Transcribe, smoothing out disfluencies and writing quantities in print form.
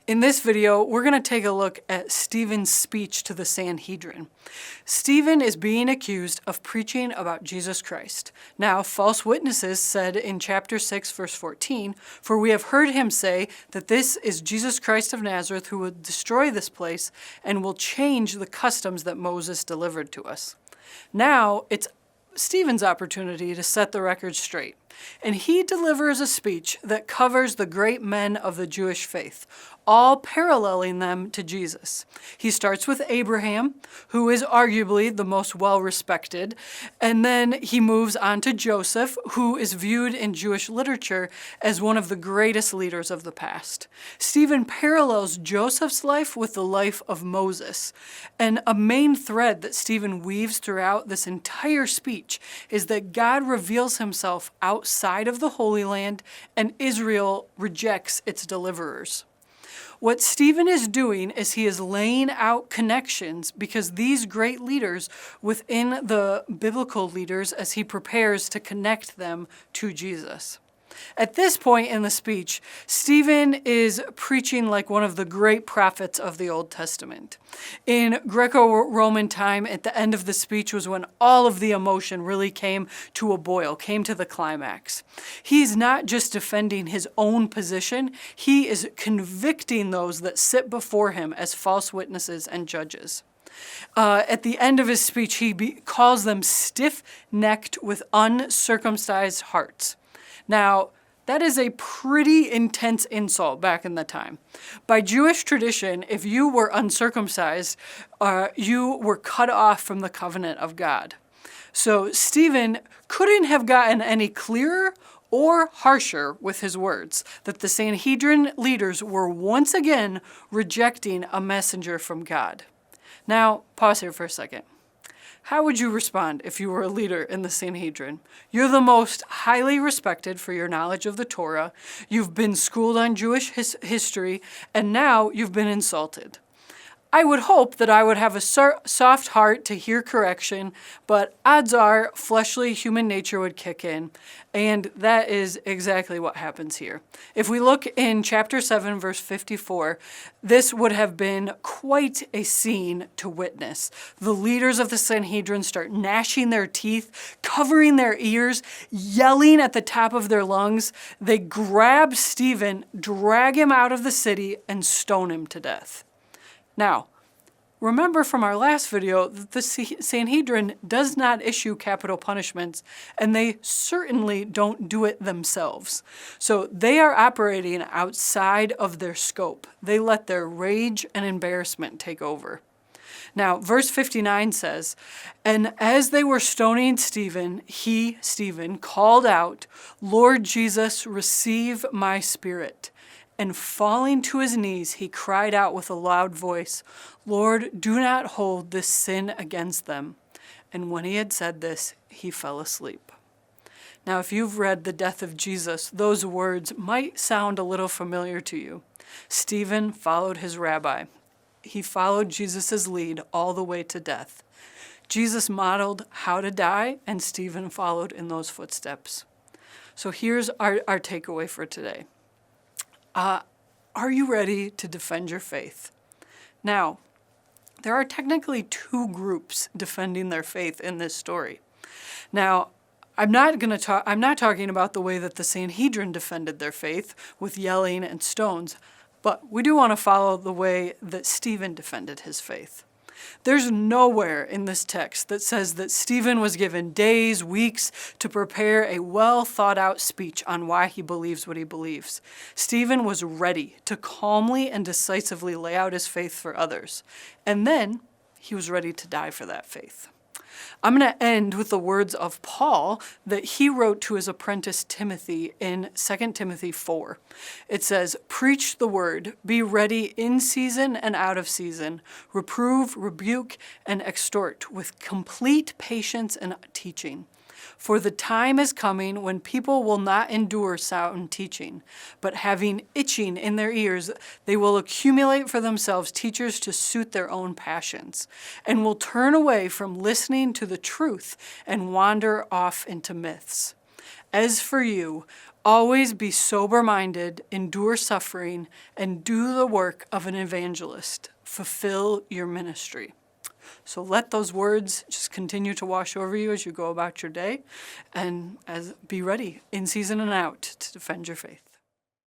In this video, we're going to take a look at Stephen's speech to the Sanhedrin. Stephen is being accused of preaching about Jesus Christ. Now, false witnesses said in chapter 6, verse 14, "For we have heard him say that this is Jesus Christ of Nazareth who will destroy this place and will change the customs that Moses delivered to us." Now, it's Stephen's opportunity to set the record straight. And he delivers a speech that covers the great men of the Jewish faith, all paralleling them to Jesus. He starts with Abraham, who is arguably the most well-respected, and then he moves on to Joseph, who is viewed in Jewish literature as one of the greatest leaders of the past. Stephen parallels Joseph's life with the life of Moses, and a main thread that Stephen weaves throughout this entire speech is that God reveals himself outside of the Holy Land, and Israel rejects its deliverers. What Stephen is doing is he is laying out connections because these great leaders within the biblical leaders as he prepares to connect them to Jesus. At this point in the speech, Stephen is preaching like one of the great prophets of the Old Testament. In Greco-Roman time, at the end of the speech was when all of the emotion really came to a boil, came to the climax. He's not just defending his own position, he is convicting those that sit before him as false witnesses and judges. At the end of his speech, he calls them stiff-necked with uncircumcised hearts. Now, that is a pretty intense insult back in the time. By Jewish tradition, if you were uncircumcised, you were cut off from the covenant of God. So Stephen couldn't have gotten any clearer or harsher with his words, that the Sanhedrin leaders were once again rejecting a messenger from God. Now, pause here for a second. How would you respond if you were a leader in the Sanhedrin? You're the most highly respected for your knowledge of the Torah. You've been schooled on Jewish history, and now you've been insulted. I would hope that I would have a soft heart to hear correction, but odds are fleshly human nature would kick in, and that is exactly what happens here. If we look in chapter 7, verse 54, this would have been quite a scene to witness. The leaders of the Sanhedrin start gnashing their teeth, covering their ears, yelling at the top of their lungs. They grab Stephen, drag him out of the city, and stone him to death. Now, remember from our last video that the Sanhedrin does not issue capital punishments, and they certainly don't do it themselves. So they are operating outside of their scope. They let their rage and embarrassment take over. Now, verse 59 says, "And as they were stoning Stephen, Stephen, called out, 'Lord Jesus, receive my spirit.' And falling to his knees, he cried out with a loud voice, 'Lord, do not hold this sin against them.' And when he had said this, he fell asleep." Now, if you've read the death of Jesus, those words might sound a little familiar to you. Stephen followed his rabbi. He followed Jesus' lead all the way to death. Jesus modeled how to die, and Stephen followed in those footsteps. So here's our takeaway for today. Are you ready to defend your faith? Now, there are technically two groups defending their faith in this story. Now, I'm not talking about the way that the Sanhedrin defended their faith with yelling and stones, but we do want to follow the way that Stephen defended his faith. There's nowhere in this text that says that Stephen was given days, weeks to prepare a well-thought-out speech on why he believes what he believes. Stephen was ready to calmly and decisively lay out his faith for others, and then he was ready to die for that faith. I'm going to end with the words of Paul that he wrote to his apprentice Timothy in 2 Timothy 4. It says, "Preach the word, be ready in season and out of season, reprove, rebuke, and exhort with complete patience and teaching. For the time is coming when people will not endure sound teaching, but having itching in their ears, they will accumulate for themselves teachers to suit their own passions, and will turn away from listening to the truth and wander off into myths. As for you, always be sober-minded, endure suffering, and do the work of an evangelist. Fulfill your ministry. So let those words just continue to wash over you as you go about your day, and be ready in season and out to defend your faith.